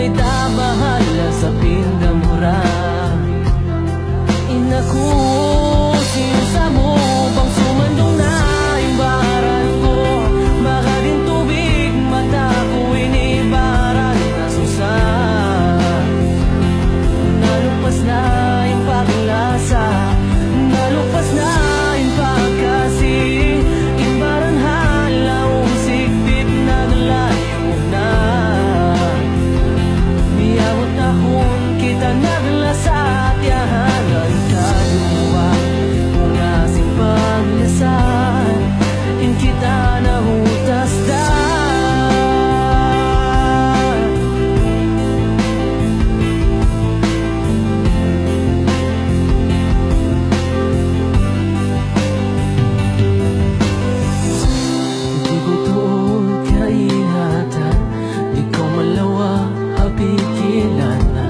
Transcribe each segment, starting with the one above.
Umay tabahala sa pindamura. Inaku, sinsa mo bang sumandong na yung baharan ko? Baka din tubig mata ko inibaran na susa. Nalupas na yung paglasa, nalupas na yung pagkasi. Imbaran halawang sigpit na nalayo na. Miyawat tahon kita naglasat yahanan kadua. Kung asing paglasan, in kita nahutas da. Di ko tuon kaingatan, di ko malawa apikilan na.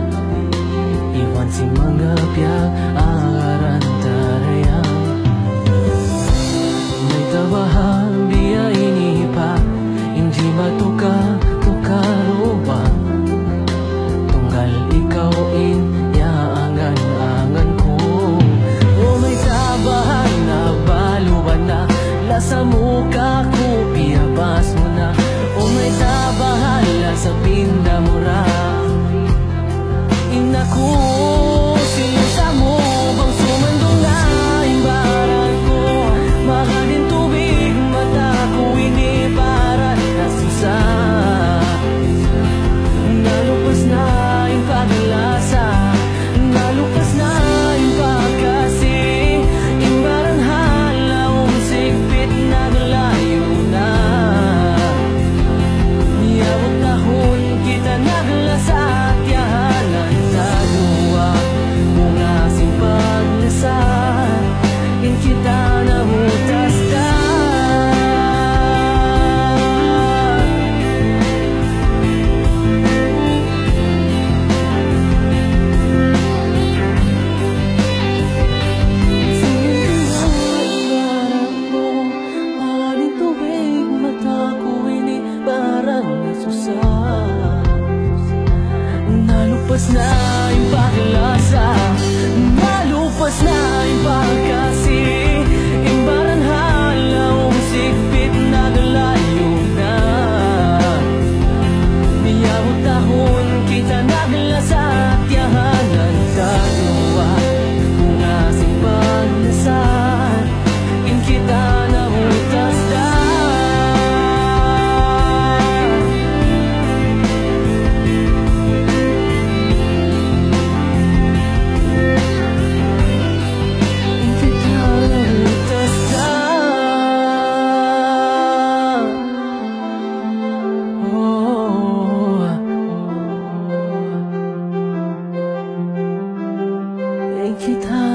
Iwan si mga biyak aran tarayang. May tabahan biya inipa, hindi matuka tukaruba. Tunggal ikaw yaangan-angan ko. O may tabahan na baluan na, lasa muka ko piyabas mo na. O may tabahan sa pindamura. Inaku, sinsa mo bang sumandong na yung baharan ko? Baka din tubig mata ko inibaran na susa. Nalupas na yung paglasa, nalupas na yung pagkasi. Imbaran halawang sigpit na nalayo na. Miyawat tahon kita naglasat yahanan kadua. Kung asing paglasan, in kita nahutas da. Nalupas na yung paglasa, nalupas na yung pagkasi. Imbaran halawang sigpit na nalayo na. Miyawat tahon kita naglasat yahanan kadua. Kung asing paglasan, in kita nahutas da. Kita